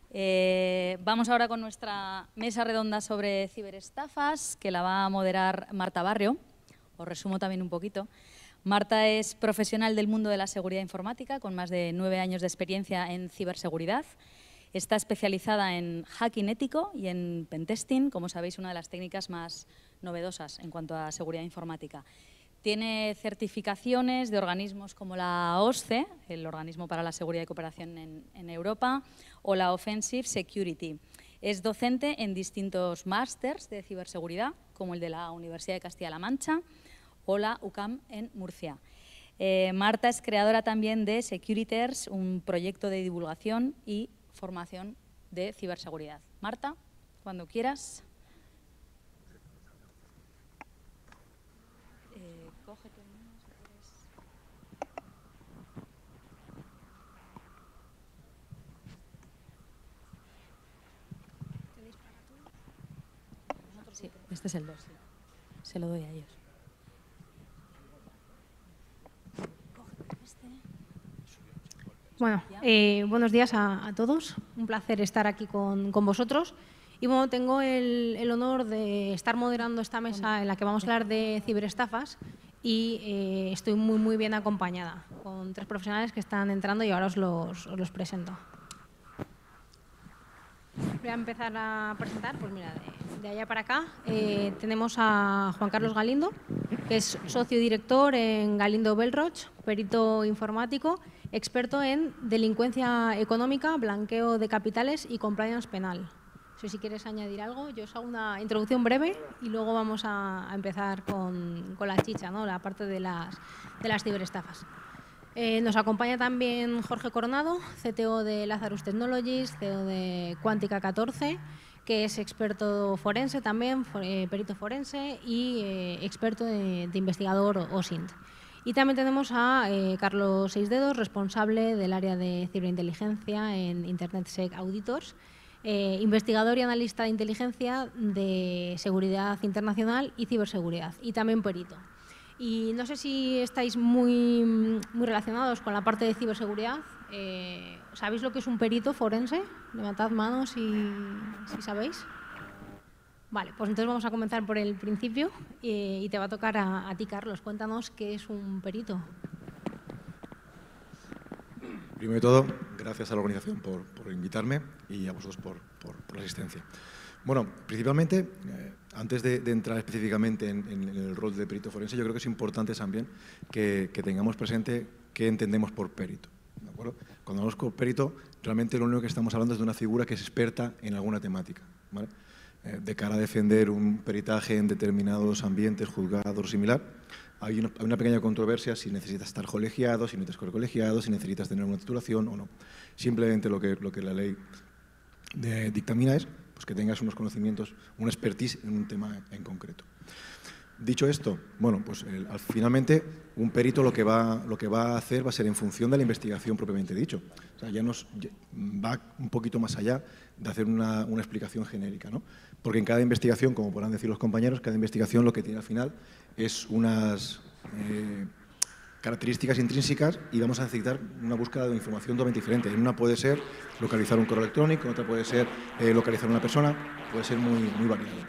Vamos ahora con nuestra mesa redonda sobre ciberestafas, que la va a moderar Marta Barrio. Os resumo también un poquito. Marta es profesional del mundo de la seguridad informática, con más de 9 años de experiencia en ciberseguridad. Está especializada en hacking ético y en pentesting, como sabéis, una de las técnicas más novedosas en cuanto a seguridad informática. Tiene certificaciones de organismos como la OSCE, el Organismo para la Seguridad y Cooperación en Europa, o la Offensive Security. Es docente en distintos másters de ciberseguridad, como el de la Universidad de Castilla-La Mancha o la UCAM en Murcia. Marta es creadora también de Securiters, un proyecto de divulgación y formación de ciberseguridad. Marta, cuando quieras. Cógete el mío, si quieres. Sí, este es el 2. Sí. Se lo doy a ellos. Bueno, buenos días a todos. Un placer estar aquí con vosotros. Y bueno, tengo el honor de estar moderando esta mesa en la que vamos a hablar de ciberestafas y estoy muy bien acompañada con 3 profesionales que están entrando y ahora os los presento. Voy a empezar a presentar, pues mira, de allá para acá tenemos a Juan Carlos Galindo, que es socio director en Galindo Bellroch, perito informático, experto en delincuencia económica, blanqueo de capitales y compliance penal. No sé si quieres añadir algo. Yo os hago una introducción breve y luego vamos a empezar con la chicha, ¿no? La parte de las ciberestafas. Nos acompaña también Jorge Coronado, CTO de Lazarus Technologies, CEO de Quantica 14, que es experto forense también, perito forense y experto de investigador OSINT. Y también tenemos a Carlos Seisdedos, responsable del área de ciberinteligencia en InternetSec Auditors, investigador y analista de inteligencia de seguridad internacional y ciberseguridad, y también perito. Y no sé si estáis muy relacionados con la parte de ciberseguridad. ¿Sabéis lo que es un perito forense? Levantad manos si sabéis. Vale, pues entonces vamos a comenzar por el principio y te va a tocar a ti, Carlos. Cuéntanos qué es un perito. Primero de todo, gracias a la organización por invitarme y a vosotros por la asistencia. Bueno, principalmente, antes de entrar específicamente en el rol de perito forense, yo creo que es importante también que tengamos presente qué entendemos por perito, ¿de acuerdo? Cuando hablamos por perito, realmente lo único que estamos hablando es de una figura que es experta en alguna temática, ¿vale? De cara a defender un peritaje en determinados ambientes, juzgados o similar, hay una pequeña controversia si necesitas estar colegiado, si no estás colegiado, si necesitas tener una titulación o no. Simplemente lo que la ley dictamina es pues, que tengas unos conocimientos, una expertise en un tema en concreto. Dicho esto, bueno, pues finalmente un perito lo que va a hacer va a ser en función de la investigación propiamente dicho. O sea, ya va un poquito más allá de hacer una explicación genérica, ¿no? Porque en cada investigación, como podrán decir los compañeros, cada investigación lo que tiene al final es unas características intrínsecas y vamos a necesitar una búsqueda de información totalmente diferente. En una puede ser localizar un correo electrónico, en otra puede ser localizar una persona, puede ser muy variado.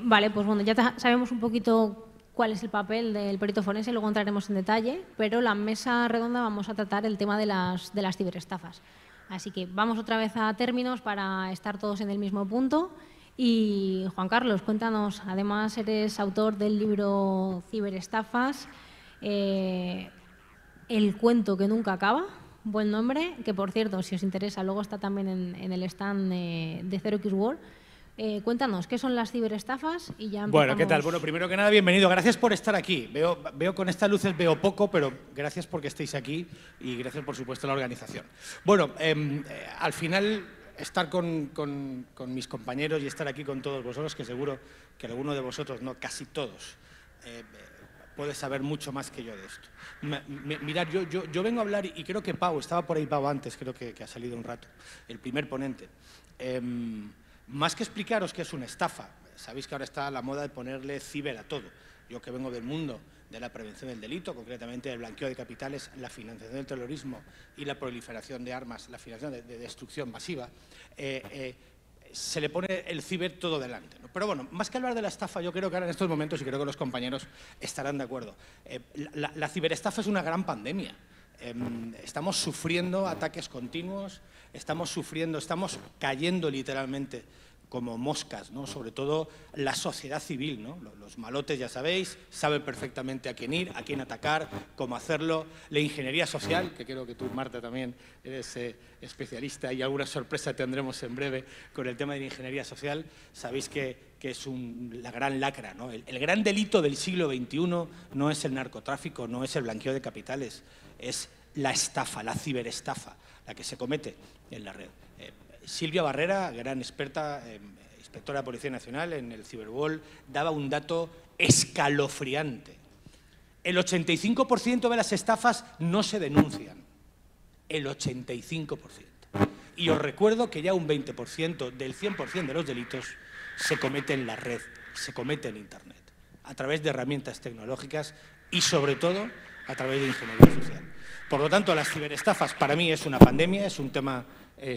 Vale, pues bueno, ya sabemos un poquito cuál es el papel del perito forense, luego entraremos en detalle, pero la mesa redonda vamos a tratar el tema de las ciberestafas. Así que vamos otra vez a términos para estar todos en el mismo punto. Y Juan Carlos, cuéntanos, además eres autor del libro Ciberestafas, El cuento que nunca acaba, buen nombre, que por cierto, si os interesa, luego está también en el stand de 0x World. Cuéntanos, ¿qué son las ciberestafas? Y ya empezamos. Bueno, ¿qué tal? Bueno, primero que nada, bienvenido. Gracias por estar aquí. Veo con estas luces, veo poco, pero gracias porque estéis aquí y gracias, por supuesto, a la organización. Bueno, al final, estar con mis compañeros y estar aquí con todos vosotros, que seguro que alguno de vosotros, no casi todos, puede saber mucho más que yo de esto. Mirad, yo vengo a hablar, y creo que Pau, estaba por ahí Pau antes, creo que ha salido un rato, el primer ponente. Más que explicaros qué es una estafa, sabéis que ahora está la moda de ponerle ciber a todo. Yo que vengo del mundo de la prevención del delito, concretamente el blanqueo de capitales, la financiación del terrorismo y la proliferación de armas, la financiación de destrucción masiva, se le pone el ciber todo delante, ¿no? Pero bueno, más que hablar de la estafa, yo creo que ahora en estos momentos, y creo que los compañeros estarán de acuerdo, la ciberestafa es una gran pandemia. Estamos sufriendo ataques continuos, estamos cayendo literalmente como moscas, ¿no? Sobre todo la sociedad civil, ¿no? Los malotes, ya sabéis, saben perfectamente a quién ir, a quién atacar, cómo hacerlo. La ingeniería social, que creo que tú, Marta, también eres especialista y alguna sorpresa tendremos en breve con el tema de la ingeniería social. Sabéis que es la gran lacra, ¿no? El gran delito del siglo XXI no es el narcotráfico, no es el blanqueo de capitales, es la estafa, la ciberestafa, la que se comete en la red. Silvia Barrera, gran experta, inspectora de Policía Nacional en el Cyberwall, daba un dato escalofriante. El 85% de las estafas no se denuncian. El 85%. Y os recuerdo que ya un 20% del 100% de los delitos se comete en la red, se comete en Internet, a través de herramientas tecnológicas y, sobre todo, a través de ingeniería social. Por lo tanto, las ciberestafas para mí es una pandemia, es un tema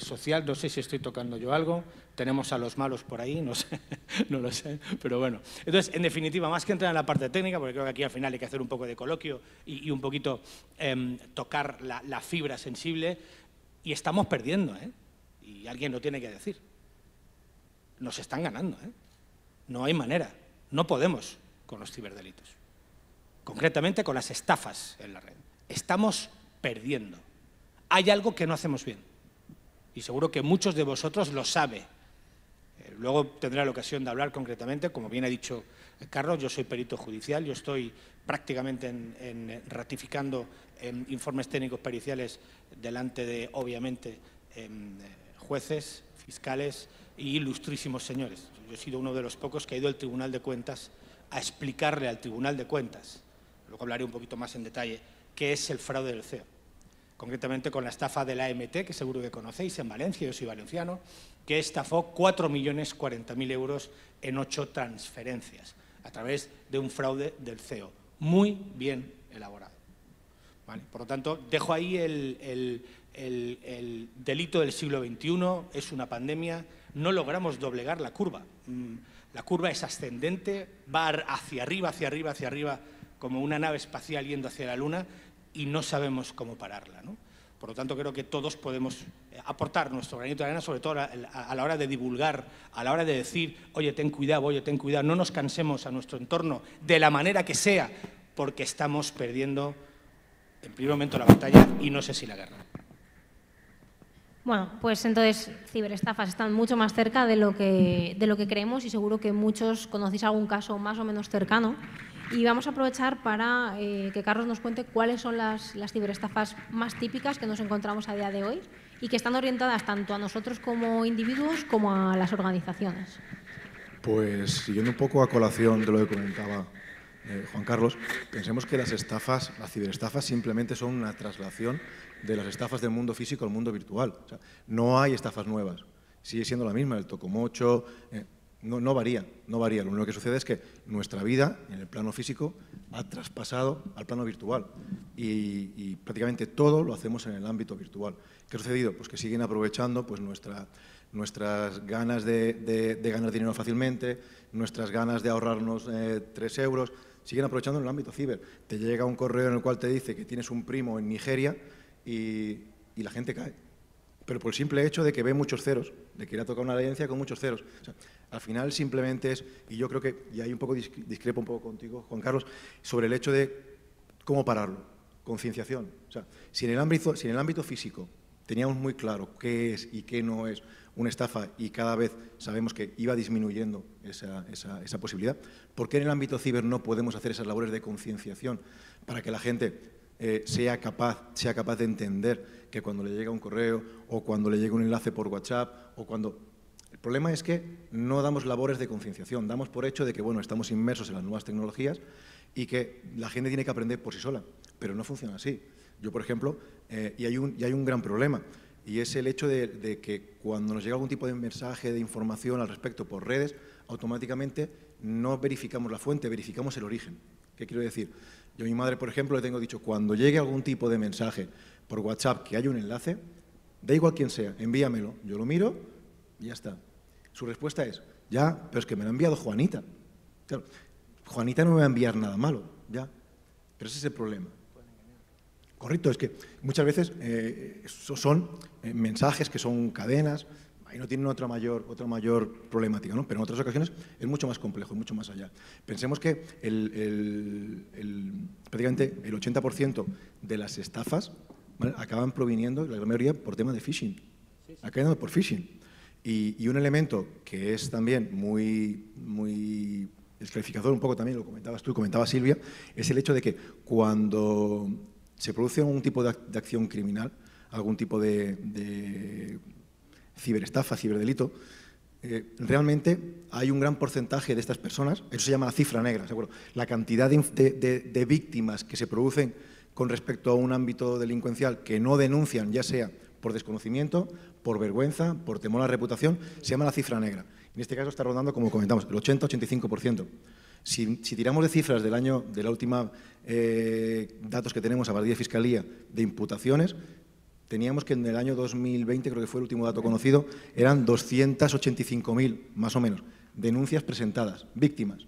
social. No sé si estoy tocando yo algo, tenemos a los malos por ahí, no sé, no lo sé, pero bueno. Entonces, en definitiva, más que entrar en la parte técnica, porque creo que aquí al final hay que hacer un poco de coloquio y un poquito tocar la fibra sensible, y estamos perdiendo, y alguien lo tiene que decir. Nos están ganando, no hay manera, no podemos con los ciberdelitos, concretamente con las estafas en la red. Estamos perdiendo. Hay algo que no hacemos bien. Y seguro que muchos de vosotros lo saben. Luego tendré la ocasión de hablar concretamente, como bien ha dicho Carlos, yo soy perito judicial, yo estoy prácticamente ratificando informes técnicos periciales delante de, obviamente, jueces, fiscales y ilustrísimos señores. Yo he sido uno de los pocos que ha ido al Tribunal de Cuentas a explicarle al Tribunal de Cuentas, luego hablaré un poquito más en detalle, qué es el fraude del CEO. Concretamente con la estafa de la AMT, que seguro que conocéis, en Valencia, yo soy valenciano, que estafó 4.040.000 euros en 8 transferencias, a través de un fraude del CEO, muy bien elaborado. ¿Vale? Por lo tanto, dejo ahí el delito del siglo XXI, es una pandemia, no logramos doblegar la curva. La curva es ascendente, va hacia arriba, hacia arriba, hacia arriba, como una nave espacial yendo hacia la Luna, y no sabemos cómo pararla, ¿no? Por lo tanto, creo que todos podemos aportar nuestro granito de arena, sobre todo a la hora de divulgar, a la hora de decir, oye, ten cuidado, no nos cansemos a nuestro entorno de la manera que sea, porque estamos perdiendo, en primer momento, la batalla y no sé si la guerra. Bueno, pues entonces ciberestafas están mucho más cerca de lo que creemos, y seguro que muchos conocéis algún caso más o menos cercano. Y vamos a aprovechar para que Carlos nos cuente cuáles son las ciberestafas más típicas que nos encontramos a día de hoy y que están orientadas tanto a nosotros como individuos como a las organizaciones. Pues siguiendo un poco a colación de lo que comentaba Juan Carlos, pensemos que las ciberestafas simplemente son una traslación de las estafas del mundo físico al mundo virtual. O sea, no hay estafas nuevas, sigue siendo la misma, el tocomocho. No varía. Lo único que sucede es que nuestra vida, en el plano físico, ha traspasado al plano virtual y prácticamente todo lo hacemos en el ámbito virtual. ¿Qué ha sucedido? Pues que siguen aprovechando pues, nuestras ganas de ganar dinero fácilmente, nuestras ganas de ahorrarnos 3 euros, siguen aprovechando en el ámbito ciber. Te llega un correo en el cual te dice que tienes un primo en Nigeria y la gente cae. Pero por el simple hecho de que ve muchos ceros, de que ir a tocar una herencia con muchos ceros. O sea, al final simplemente es, y yo creo que, y ahí un poco discrepo un poco contigo, Juan Carlos, sobre el hecho de cómo pararlo, concienciación. O sea, si en el ámbito físico teníamos muy claro qué es y qué no es una estafa y cada vez sabemos que iba disminuyendo esa posibilidad, ¿por qué en el ámbito ciber no podemos hacer esas labores de concienciación para que la gente sea capaz de entender que cuando le llega un correo o cuando le llega un enlace por WhatsApp o cuando... El problema es que no damos labores de concienciación, damos por hecho de que bueno, estamos inmersos en las nuevas tecnologías y que la gente tiene que aprender por sí sola, pero no funciona así. Yo, por ejemplo, y hay un gran problema, y es el hecho de que cuando nos llega algún tipo de mensaje, de información al respecto por redes, automáticamente no verificamos la fuente, verificamos el origen. ¿Qué quiero decir? Yo a mi madre, por ejemplo, le tengo dicho, cuando llegue algún tipo de mensaje por WhatsApp que haya un enlace, da igual quién sea, envíamelo. Yo lo miro y ya está. Su respuesta es, ya, pero es que me lo ha enviado Juanita. Claro, Juanita no me va a enviar nada malo, ya. Pero ese es el problema. Correcto, es que muchas veces son mensajes que son cadenas, ahí no tienen otra mayor problemática, ¿no? Pero en otras ocasiones es mucho más complejo, mucho más allá. Pensemos que prácticamente el 80% de las estafas, ¿vale?, acaban proviniendo, la gran mayoría, por tema de phishing. Acaban por phishing. Y un elemento que es también muy descalificador, un poco también, lo comentabas tú, comentaba Silvia, es el hecho de que cuando se produce algún tipo de acción criminal, algún tipo de ciberestafa, ciberdelito, realmente hay un gran porcentaje de estas personas, eso se llama la cifra negra, ¿de acuerdo? La cantidad de víctimas que se producen con respecto a un ámbito delincuencial que no denuncian, ya sea por desconocimiento, por vergüenza, por temor a la reputación, se llama la cifra negra. En este caso está rondando, como comentamos, el 80-85%. Si tiramos de cifras de la última datos que tenemos a partir de Fiscalía de imputaciones, teníamos que en el año 2020, creo que fue el último dato conocido, eran 285.000, más o menos, denuncias presentadas, víctimas.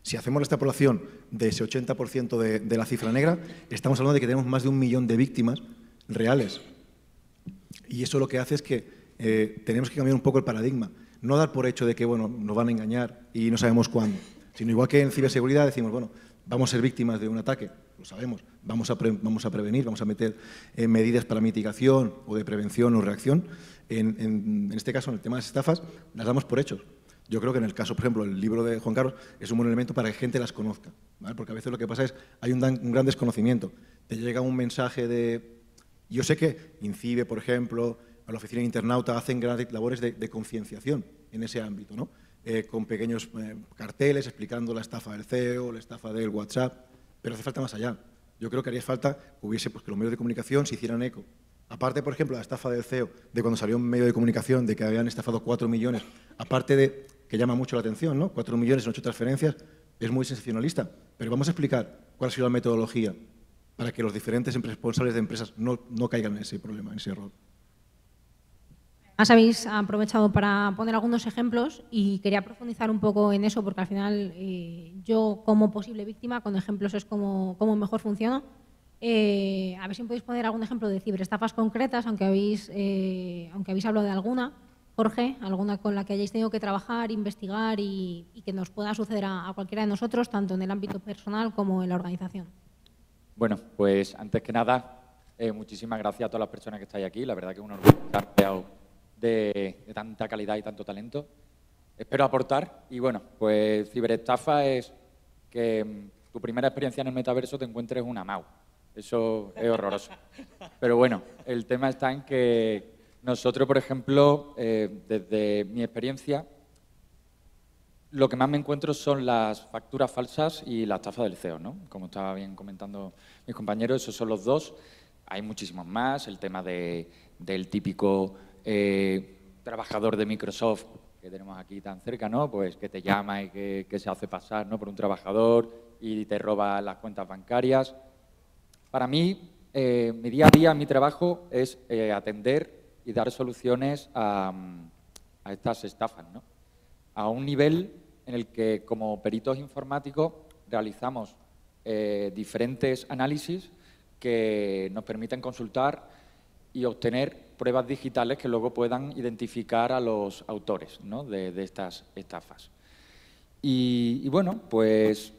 Si hacemos la extrapolación de ese 80% de la cifra negra, estamos hablando de que tenemos más de 1 millón de víctimas reales. Y eso lo que hace es que tenemos que cambiar un poco el paradigma. No dar por hecho de que, bueno, nos van a engañar y no sabemos cuándo, sino igual que en ciberseguridad decimos, bueno, vamos a ser víctimas de un ataque, lo sabemos, vamos a prevenir, vamos a meter medidas para mitigación o de prevención o reacción. En este caso, en el tema de las estafas, las damos por hechos. Yo creo que en el caso, por ejemplo, el libro de Juan Carlos es un buen elemento para que gente las conozca, ¿vale? Porque a veces lo que pasa es hay un gran desconocimiento. Te llega un mensaje de... Yo sé que INCIBE, por ejemplo, a la Oficina de Internauta hacen grandes labores de concienciación en ese ámbito, ¿no? Con pequeños carteles explicando la estafa del CEO, la estafa del WhatsApp, pero hace falta más allá. Yo creo que haría falta que hubiese, pues, que los medios de comunicación se hicieran eco. Aparte, por ejemplo, la estafa del CEO, de cuando salió un medio de comunicación de que habían estafado 4 millones, aparte de que llama mucho la atención, ¿no? 4 millones en 8 transferencias, es muy sensacionalista, pero vamos a explicar cuál ha sido la metodología para que los diferentes responsables de empresas no caigan en ese problema, en ese error. Además, habéis aprovechado para poner algunos ejemplos y quería profundizar un poco en eso porque al final yo como posible víctima con ejemplos es como mejor funciona. A ver si me podéis poner algún ejemplo de ciberestafas concretas, aunque habéis hablado de alguna. Jorge, alguna con la que hayáis tenido que trabajar, investigar y que nos pueda suceder a cualquiera de nosotros, tanto en el ámbito personal como en la organización. Bueno, pues antes que nada, muchísimas gracias a todas las personas que estáis aquí. La verdad que es un orgullo estar rodeado de tanta calidad y tanto talento. Espero aportar y bueno, pues ciberestafa es que tu primera experiencia en el metaverso te encuentres una MAU. Eso es horroroso. Pero bueno, el tema está en que nosotros, por ejemplo, desde mi experiencia, lo que más me encuentro son las facturas falsas y la estafa del CEO, ¿no? Como estaba bien comentando mis compañeros, esos son los dos. Hay muchísimos más, el tema del típico trabajador de Microsoft que tenemos aquí tan cerca, ¿no? Pues que te llama y que se hace pasar, ¿no?, por un trabajador y te roba las cuentas bancarias. Para mí, mi día a día, mi trabajo es atender y dar soluciones a estas estafas, ¿no? A un nivel en el que, como peritos informáticos, realizamos diferentes análisis que nos permiten consultar y obtener pruebas digitales que luego puedan identificar a los autores, ¿no?, de estas estafas. Y bueno, pues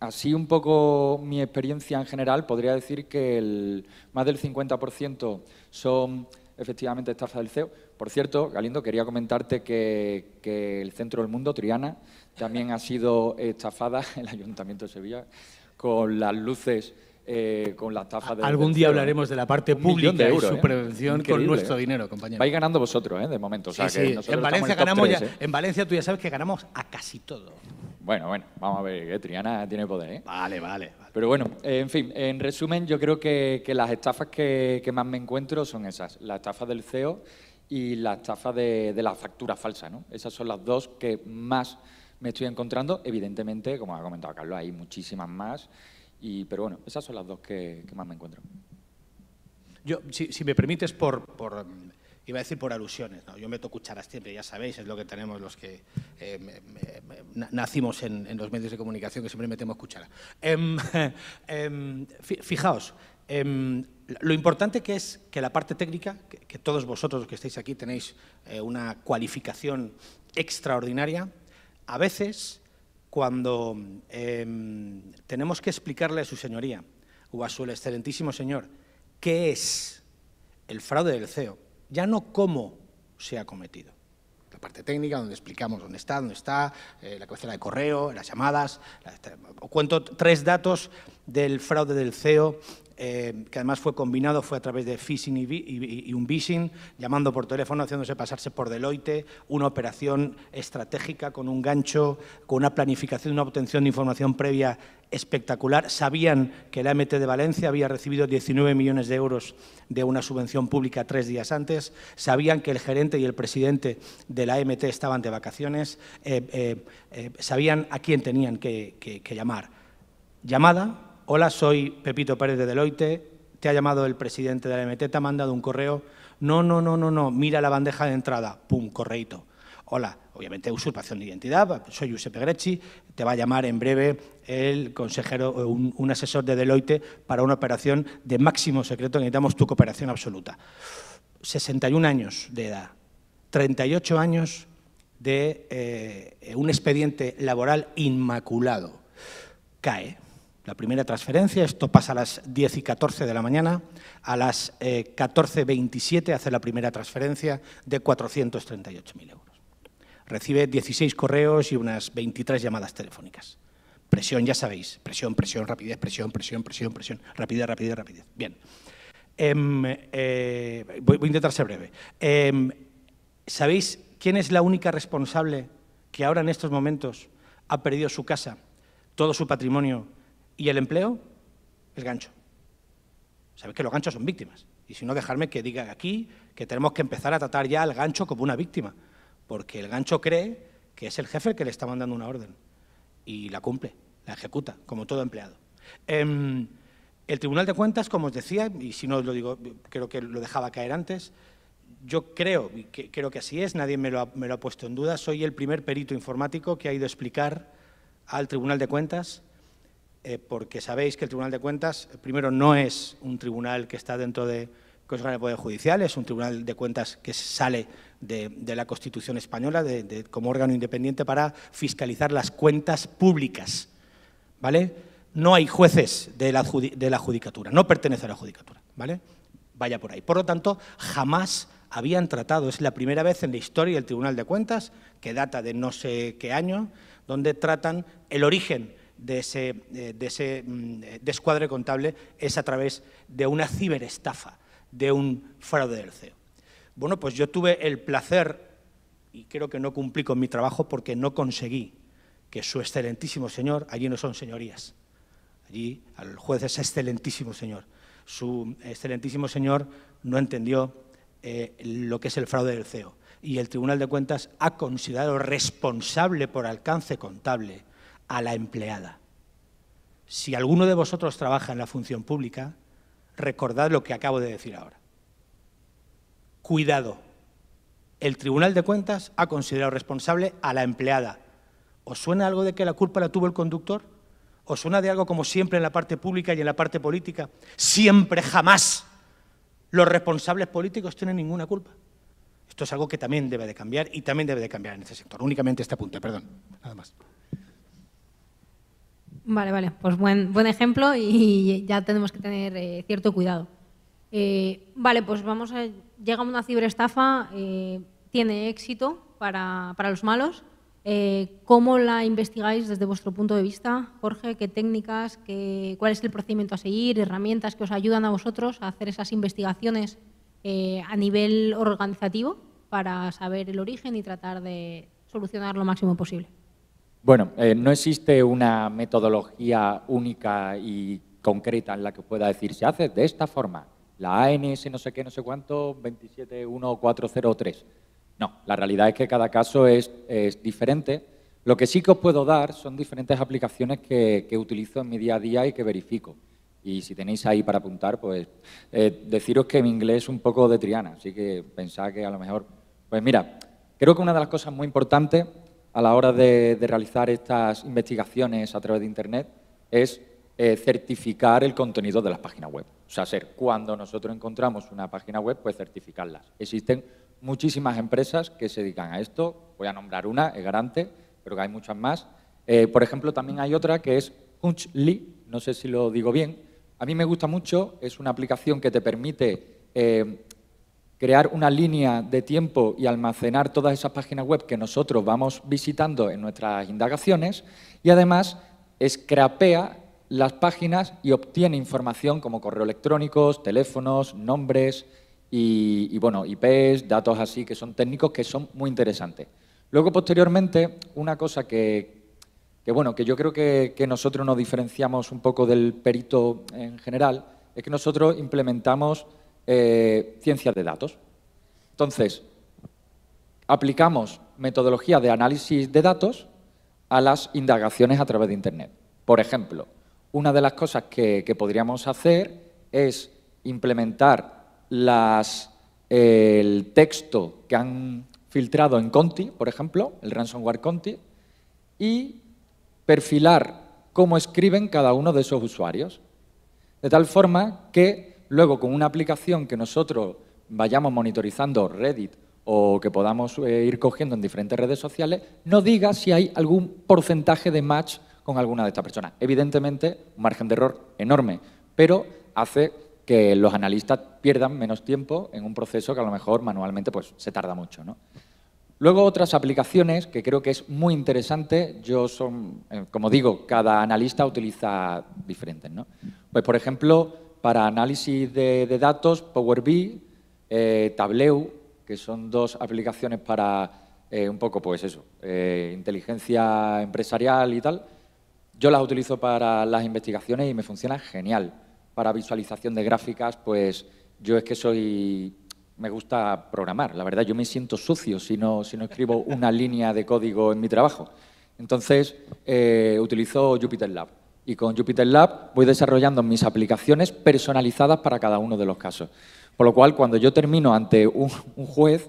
así un poco mi experiencia en general, podría decir que más del 50% son efectivamente estafas del CEO. Por cierto, Galindo, quería comentarte que el Centro del Mundo, Triana, también ha sido estafada, el Ayuntamiento de Sevilla, con las luces, con la estafa del Algún día hablaremos de la parte pública de euros, y su prevención con nuestro dinero, compañero. Vais ganando vosotros, de momento. O sea, sí, que sí. nosotros En Valencia estamos en el top ganamos 3, En Valencia tú ya sabes que ganamos a casi todo. Bueno, vamos a ver, que Triana tiene poder, ¿eh? Vale. Pero bueno, en fin, en resumen, yo creo que las estafas que más me encuentro son esas, la estafa del CEO y la estafa de la factura falsa, ¿no? Esas son las dos que más me estoy encontrando. Evidentemente, como ha comentado Carlos, hay muchísimas más Pero bueno, esas son las dos que más me encuentro. Yo, si me permites, iba a decir por alusiones, ¿no? Yo meto cucharas siempre, ya sabéis, es lo que tenemos los que nacimos en los medios de comunicación, que siempre metemos cuchara. Fijaos, lo importante que es que la parte técnica, que todos vosotros los que estáis aquí tenéis una cualificación extraordinaria, a veces cuando tenemos que explicarle a su señoría o a su excelentísimo señor qué es el fraude del CEO, ya no cómo se ha cometido. La parte técnica, donde explicamos dónde está, la cabecera de correo, las llamadas. Os cuento 3 datos del fraude del CEO, que además fue combinado, fue a través de phishing y un vishing, llamando por teléfono, haciéndose pasarse por Deloitte, una operación estratégica con un gancho, con una planificación, una obtención de información previa espectacular. Sabían que la AMT de Valencia había recibido 19 millones de euros de una subvención pública 3 días antes. Sabían que el gerente y el presidente de la AMT estaban de vacaciones. Sabían a quién tenían que llamar. Llamada: hola, soy Pepito Pérez de Deloitte, te ha llamado el presidente de la AMT, te ha mandado un correo. No, mira la bandeja de entrada, pum, correíto. Hola, obviamente usurpación de identidad, soy Giuseppe Grecci, te va a llamar en breve el consejero, un asesor de Deloitte para una operación de máximo secreto, necesitamos tu cooperación absoluta. 61 años de edad, 38 años de un expediente laboral inmaculado. Cae la primera transferencia, esto pasa a las 10:14 de la mañana, a las 14:27 hace la primera transferencia de 438.000 euros. Recibe 16 correos y unas 23 llamadas telefónicas. Presión, ya sabéis, presión, rapidez, presión, rapidez. Bien, voy a intentar ser breve. ¿Sabéis quién es la única responsable que ahora en estos momentos ha perdido su casa, todo su patrimonio y el empleo? El gancho. Sabéis que los ganchos son víctimas. Y si no, dejarme que diga aquí que tenemos que empezar a tratar ya al gancho como una víctima, porque el gancho cree que es el jefe el que le está mandando una orden y la cumple, la ejecuta, como todo empleado. El Tribunal de Cuentas, como os decía, y si no os lo digo, creo que lo dejaba caer antes, yo creo que así es, nadie me lo ha puesto en duda, soy el primer perito informático que ha ido a explicar al Tribunal de Cuentas, porque sabéis que el Tribunal de Cuentas, primero, no es un tribunal que está dentro de Consejo General del Poder Judicial, es un Tribunal de Cuentas que sale de la Constitución española como órgano independiente para fiscalizar las cuentas públicas, ¿vale? No hay jueces de la Judicatura, no pertenece a la Judicatura, ¿vale? Vaya por ahí. Por lo tanto, jamás habían tratado, es la primera vez en la historia del Tribunal de Cuentas, que data de no sé qué año, donde tratan el origen de ese descuadre contable es a través de una ciberestafa, de un fraude del CEO. Bueno, pues yo tuve el placer, y creo que no cumplí con mi trabajo porque no conseguí que su excelentísimo señor, allí no son señorías, allí al juez es excelentísimo señor, su excelentísimo señor no entendió lo que es el fraude del CEO. Y el Tribunal de Cuentas ha considerado responsable por alcance contable a la empleada. Si alguno de vosotros trabaja en la función pública, recordad lo que acabo de decir ahora. Cuidado, el Tribunal de Cuentas ha considerado responsable a la empleada. ¿Os suena algo de que la culpa la tuvo el conductor? ¿Os suena de algo como siempre en la parte pública y en la parte política? Siempre, jamás, los responsables políticos tienen ninguna culpa. Esto es algo que también debe de cambiar y también debe de cambiar en este sector. Únicamente este apunte, perdón, nada más. Vale, pues buen ejemplo y ya tenemos que tener cierto cuidado. Vale, pues llega una ciberestafa, tiene éxito para los malos. ¿Cómo la investigáis desde vuestro punto de vista, Jorge? ¿Qué técnicas, cuál es el procedimiento a seguir, herramientas que os ayudan a vosotros a hacer esas investigaciones a nivel organizativo para saber el origen y tratar de solucionar lo máximo posible? Bueno, no existe una metodología única y concreta en la que pueda decir se hace de esta forma, la ANS no sé qué, no sé cuánto, 2711403. No, la realidad es que cada caso es diferente, Lo que sí que os puedo dar son diferentes aplicaciones que utilizo en mi día a día y que verifico. Y si tenéis ahí para apuntar, pues deciros que mi inglés es un poco de Triana, así que pensad que a lo mejor... Pues mira, creo que una de las cosas muy importantes a la hora de realizar estas investigaciones a través de Internet es certificar el contenido de las páginas web. O sea, cuando nosotros encontramos una página web, pues certificarlas. Existen muchísimas empresas que se dedican a esto. Voy a nombrar una, es Garante, pero que hay muchas más. Por ejemplo, también hay otra que es Hunchly, no sé si lo digo bien. A mí me gusta mucho, es una aplicación que te permite crear una línea de tiempo y almacenar todas esas páginas web que nosotros vamos visitando en nuestras indagaciones y además scrapea las páginas y obtiene información como correos electrónicos, teléfonos, nombres y bueno, IPs, datos así que son técnicos que son muy interesantes. Luego, posteriormente, una cosa que yo creo que nosotros nos diferenciamos un poco del perito en general es que nosotros implementamos ciencias de datos. Entonces, aplicamos metodología de análisis de datos a las indagaciones a través de Internet. Por ejemplo, una de las cosas que podríamos hacer es implementar el texto que han filtrado en Conti, por ejemplo, el ransomware Conti, y perfilar cómo escriben cada uno de esos usuarios. De tal forma que luego con una aplicación que nosotros vayamos monitorizando Reddit o que podamos ir cogiendo en diferentes redes sociales, nos diga si hay algún porcentaje de match con alguna de estas personas. Evidentemente, un margen de error enorme, pero hace que los analistas pierdan menos tiempo en un proceso que a lo mejor manualmente pues, se tarda mucho, ¿no? Luego, otras aplicaciones que creo que es muy interesante, como digo, cada analista utiliza diferentes, ¿no? Pues, por ejemplo, para análisis de datos, Power BI, Tableau, que son dos aplicaciones para un poco, pues eso, inteligencia empresarial y tal. Yo las utilizo para las investigaciones y me funciona genial. Para visualización de gráficas, pues yo es que me gusta programar. La verdad, yo me siento sucio si no escribo una línea de código en mi trabajo. Entonces, utilizo Jupyter Lab. Y con Jupyter Lab voy desarrollando mis aplicaciones personalizadas para cada uno de los casos. Por lo cual, cuando yo termino ante un juez,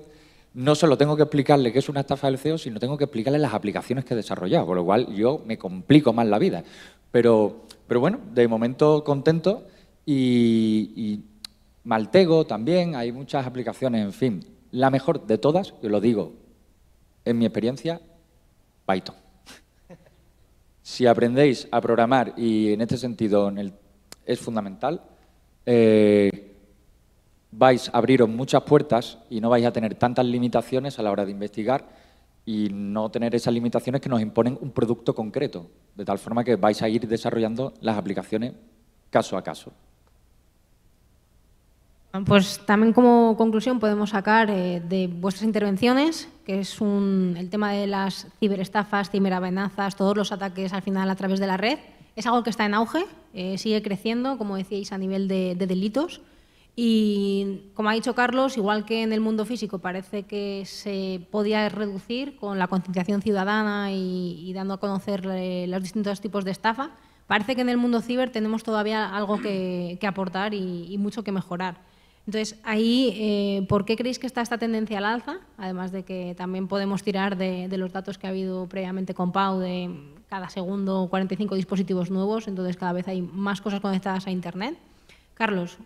no solo tengo que explicarle qué es una estafa del CEO, sino tengo que explicarle las aplicaciones que he desarrollado. Por lo cual, yo me complico más la vida. Pero bueno, de momento contento y Maltego también, hay muchas aplicaciones, en fin. La mejor de todas, yo lo digo, en mi experiencia, Python. Si aprendéis a programar, y en este sentido es fundamental, vais a abriros muchas puertas y no vais a tener tantas limitaciones a la hora de investigar y no tener esas limitaciones que nos imponen un producto concreto, de tal forma que vais a ir desarrollando las aplicaciones caso a caso. Pues también como conclusión podemos sacar de vuestras intervenciones, que es el tema de las ciberestafas, ciberamenazas, todos los ataques al final a través de la red. Es algo que está en auge, sigue creciendo, como decíais, a nivel de delitos. Y como ha dicho Carlos, igual que en el mundo físico parece que se podía reducir con la concienciación ciudadana y dando a conocer los distintos tipos de estafa, parece que en el mundo ciber tenemos todavía algo que aportar y mucho que mejorar. Entonces, ahí, ¿por qué creéis que está esta tendencia al alza? Además de que también podemos tirar de los datos que ha habido previamente con Pau, de cada segundo 45 dispositivos nuevos, entonces cada vez hay más cosas conectadas a Internet. Carlos,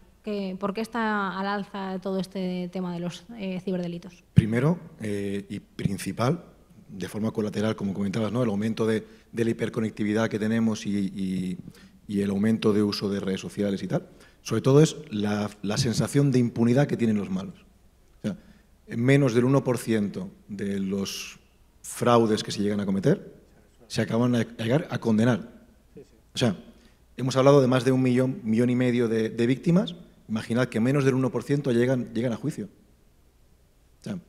¿por qué está al alza todo este tema de los ciberdelitos? Primero y principal, de forma colateral, como comentabas, ¿no? El aumento de la hiperconectividad que tenemos y el aumento de uso de redes sociales y tal. Sobre todo es la sensación de impunidad que tienen los malos. O sea, menos del 1% de los fraudes que se llegan a cometer se acaban a llegar a condenar. O sea, hemos hablado de más de 1,5 millones de víctimas. Imaginad que menos del 1% llegan a juicio. O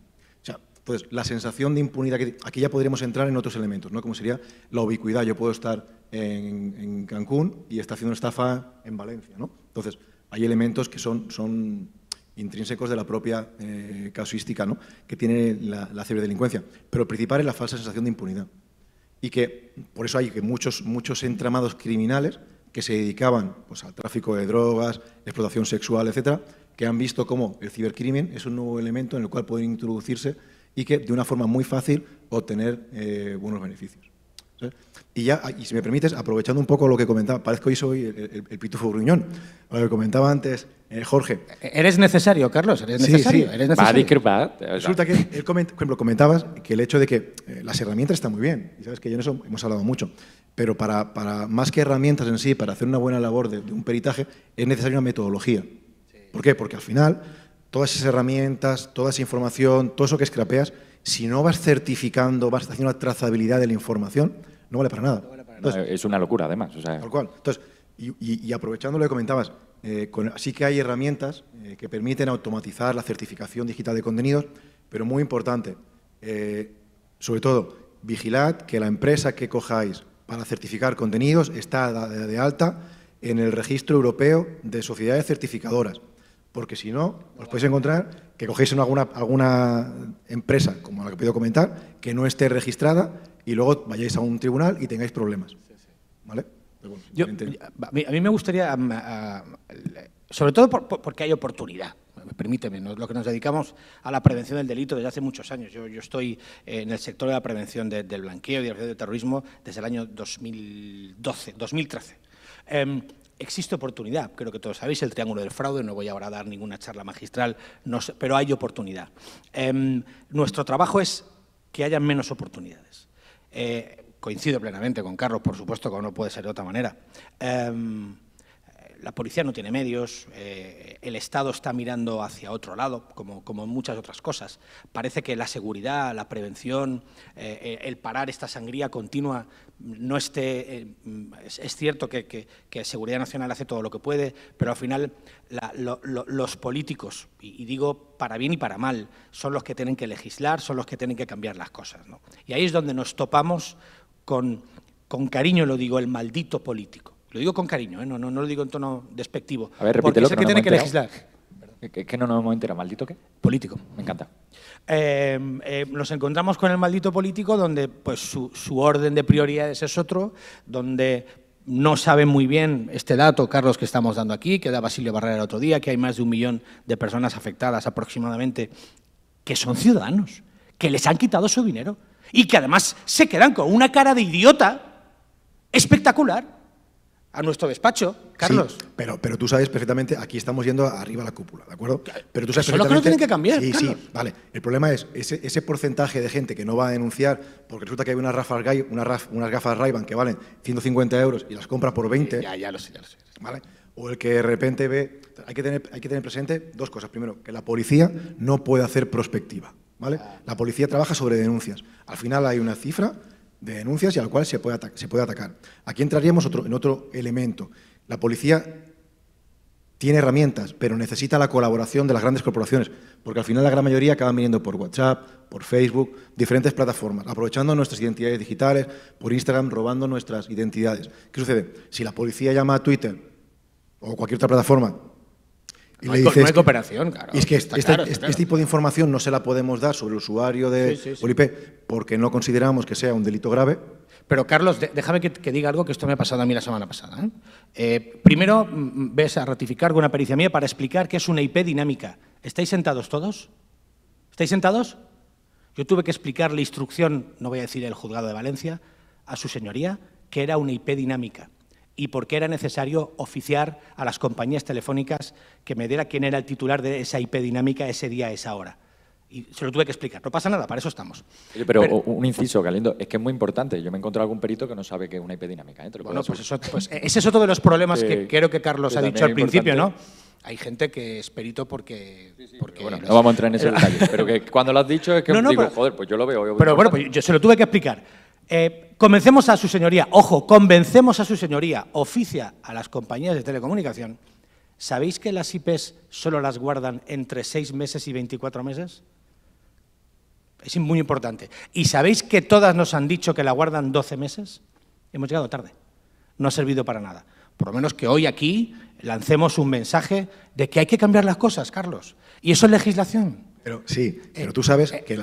sea, pues la sensación de impunidad, aquí ya podríamos entrar en otros elementos, ¿no? Como sería la ubicuidad. Yo puedo estar en Cancún y está haciendo una estafa en Valencia, ¿no? Entonces, hay elementos que son intrínsecos de la propia casuística, ¿no? Que tiene la ciberdelincuencia. Pero el principal es la falsa sensación de impunidad. y que por eso hay que muchos entramados criminales que se dedicaban pues, al tráfico de drogas, explotación sexual, etcétera, que han visto cómo el cibercrimen es un nuevo elemento en el cual pueden introducirse y que de una forma muy fácil obtener buenos beneficios. ¿Sabes? Y si me permites, aprovechando un poco lo que comentaba, parece que hoy soy el pitufo gruñón, lo que comentaba antes Jorge. ¿Eres necesario, Carlos? ¿Eres necesario? Sí. ¿Eres necesario? Va a discrepar. Resulta que él, por ejemplo, comentabas que el hecho de que las herramientas están muy bien, y sabes que en eso hemos hablado mucho, pero para más que herramientas en sí, para hacer una buena labor de un peritaje, es necesaria una metodología. Sí. ¿Por qué? Porque al final, todas esas herramientas, toda esa información, todo eso que scrapeas, si no vas certificando, vas haciendo una trazabilidad de la información, no vale para nada. No vale para nada. Entonces, es una locura, además. O sea. Tal cual. Entonces, y aprovechando lo que comentabas, sí que hay herramientas que permiten automatizar la certificación digital de contenidos, pero muy importante, sobre todo, vigilad que la empresa que cojáis para certificar contenidos está de alta en el registro europeo de sociedades certificadoras, porque si no, os podéis encontrar que cogéis alguna empresa, como la que he podido comentar, que no esté registrada y luego vayáis a un tribunal y tengáis problemas. ¿Vale? A mí me gustaría, sobre todo porque hay oportunidad, permíteme, lo que nos dedicamos a la prevención del delito desde hace muchos años. Yo estoy en el sector de la prevención del blanqueo y del terrorismo desde el año 2013. Existe oportunidad, creo que todos sabéis, el triángulo del fraude, no voy ahora a dar ninguna charla magistral, no sé, pero hay oportunidad. Nuestro trabajo es que haya menos oportunidades. Coincido plenamente con Carlos, por supuesto, como no puede ser de otra manera. La policía no tiene medios, el Estado está mirando hacia otro lado, como muchas otras cosas. Parece que la seguridad, la prevención, el parar esta sangría continua no esté... es cierto que Seguridad Nacional hace todo lo que puede, pero al final los políticos, y digo para bien y para mal, son los que tienen que legislar, son los que tienen que cambiar las cosas, ¿no? Y ahí es donde nos topamos con cariño, lo digo, el maldito político. Lo digo con cariño, ¿eh? No lo digo en tono despectivo. A ver, repítelo, porque es el que tiene que legislar. ¿Que no nos hemos enterado? ¿Maldito qué? Político. Me encanta. Nos encontramos con el maldito político donde pues, su orden de prioridades es otro, donde no saben muy bien este dato, Carlos, que estamos dando aquí, que da Basilio Barrera el otro día, que hay más de 1 millón de personas afectadas aproximadamente, que son ciudadanos, que les han quitado su dinero y que además se quedan con una cara de idiota espectacular a nuestro despacho, Carlos. Sí, pero tú sabes perfectamente, aquí estamos yendo arriba a la cúpula, ¿de acuerdo? Pero tú sabes eso es lo que no tienen que cambiar, sí, Carlos. Sí, vale. El problema es ese porcentaje de gente que no va a denunciar porque resulta que hay unas gafas Ray-Ban que valen 150 euros y las compra por 20. Ya lo sé. ¿Vale? O el que de repente ve... Hay que tener presente 2 cosas. Primero, que la policía no puede hacer prospectiva, ¿vale? La policía trabaja sobre denuncias. Al final hay una cifra de denuncias y al cual se puede atacar. Aquí entraríamos en otro elemento. La policía tiene herramientas, pero necesita la colaboración de las grandes corporaciones, porque al final la gran mayoría acaban viniendo por WhatsApp, por Facebook, diferentes plataformas, aprovechando nuestras identidades digitales, por Instagram, robando nuestras identidades. ¿Qué sucede? Si la policía llama a Twitter o cualquier otra plataforma y le dices... No hay cooperación, claro. Y es que este tipo de información no se la podemos dar sobre el usuario de IP porque no consideramos que sea un delito grave. Pero, Carlos, déjame que diga algo que esto me ha pasado a mí la semana pasada. Primero, ves a ratificar con una pericia mía para explicar qué es una IP dinámica. ¿Estáis sentados todos? ¿Estáis sentados? Yo tuve que explicar la instrucción, no voy a decir el juzgado de Valencia, a su señoría, que era una IP dinámica y por qué era necesario oficiar a las compañías telefónicas que me diera quién era el titular de esa IP dinámica ese día, a esa hora. Y se lo tuve que explicar. No pasa nada, para eso estamos. Oye, pero un inciso, Galindo, es que es muy importante. Yo me he encontrado algún perito que no sabe que es una IP dinámica. Bueno, pues ese es otro de los problemas que creo que Carlos ha dicho al principio, ¿no? Hay gente que es perito porque bueno, no vamos a entrar en ese detalle, pero que cuando lo has dicho es que digo, joder, pues yo lo veo. Pero bueno, pues yo se lo tuve que explicar. Convencemos a su señoría, convencemos a su señoría, oficia a las compañías de telecomunicación. ¿Sabéis que las IPs solo las guardan entre 6 meses y 24 meses? Es muy importante. ¿Y sabéis que todas nos han dicho que la guardan 12 meses? Hemos llegado tarde. No ha servido para nada. Por lo menos que hoy aquí lancemos un mensaje de que hay que cambiar las cosas, Carlos. Y eso es legislación. Pero sí, pero tú sabes que...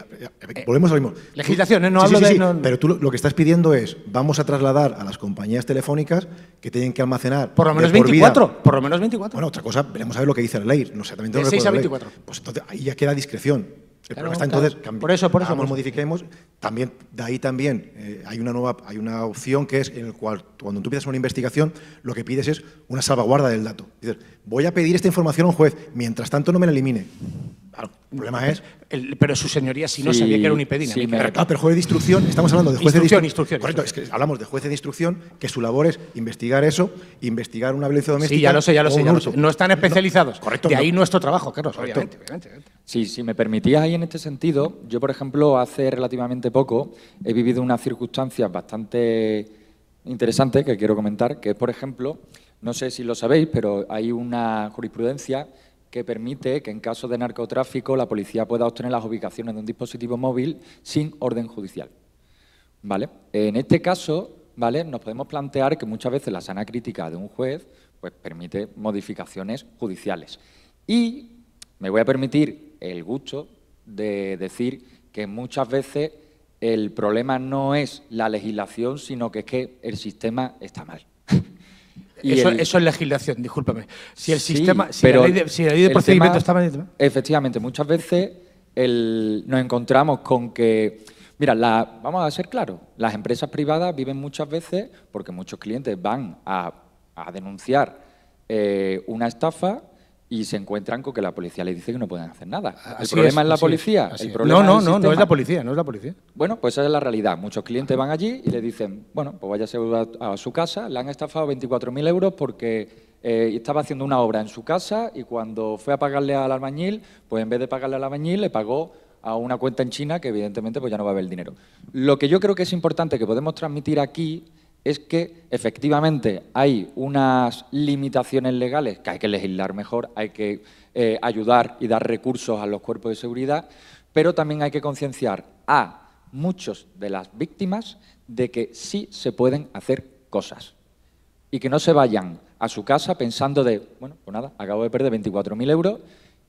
volvemos a lo mismo. Legislación, no Sí, hablo sí, de... sí, no- pero tú lo que estás pidiendo es, vamos a trasladar a las compañías telefónicas que tienen que almacenar... Por lo menos de por vida. 24. Por lo menos 24. Bueno, otra cosa, veremos a ver lo que dice la ley. No sé, también De 6 a 24. Pues entonces ahí ya queda discreción. El Claro, problema está claro. entonces, Por eso. hagamos, modifiquemos. También, de ahí también hay una opción que es en el cual cuando tú pides una investigación, lo que pides es una salvaguarda del dato. Dices, voy a pedir esta información a un juez, mientras tanto no me la elimine. Claro, el problema es... Pero su señoría, si no Sí, sabía que era un IP sí, dinámico. Pero juez de instrucción, estamos hablando de juez de Instrucción. Correcto, es que hablamos de juez de instrucción, que su labor es investigar eso, investigar una violencia doméstica. Sí, ya lo sé. o un hurto. No están especializados. Correcto. De ahí no. nuestro trabajo, Carlos, Correcto. obviamente. Sí, si me permitías ahí en este sentido, yo, por ejemplo, hace relativamente poco he vivido unas circunstancias bastante interesantes que quiero comentar, que es, por ejemplo, no sé si lo sabéis, pero hay una jurisprudencia que permite que en caso de narcotráfico la policía pueda obtener las ubicaciones de un dispositivo móvil sin orden judicial. ¿Vale? En este caso, ¿vale?, nos podemos plantear que muchas veces la sana crítica de un juez pues, permite modificaciones judiciales. Y me voy a permitir el gusto de decir que muchas veces el problema no es la legislación, sino que es que el sistema está mal. Eso es legislación, discúlpame. Si el Sí, sistema, si pero la ley de el procedimiento tema, está mal... Efectivamente, muchas veces nos encontramos con que, mira, vamos a ser claros, las empresas privadas viven muchas veces, porque muchos clientes van a denunciar una estafa y se encuentran con que la policía les dice que no pueden hacer nada. ¿El problema es la policía? ¿El problema No es el es sistema? la policía, no es la policía. Bueno, pues esa es la realidad. Muchos clientes van allí y le dicen, bueno, pues váyase a su casa, le han estafado 24.000 euros porque estaba haciendo una obra en su casa y cuando fue a pagarle al albañil, pues en vez de pagarle al albañil, le pagó a una cuenta en China que evidentemente pues ya no va a haber el dinero. Lo que yo creo que es importante que podemos transmitir aquí es que efectivamente hay unas limitaciones legales que hay que legislar mejor, hay que ayudar y dar recursos a los cuerpos de seguridad, pero también hay que concienciar a muchos de las víctimas de que sí se pueden hacer cosas y que no se vayan a su casa pensando de, bueno, pues nada, acabo de perder 24.000 euros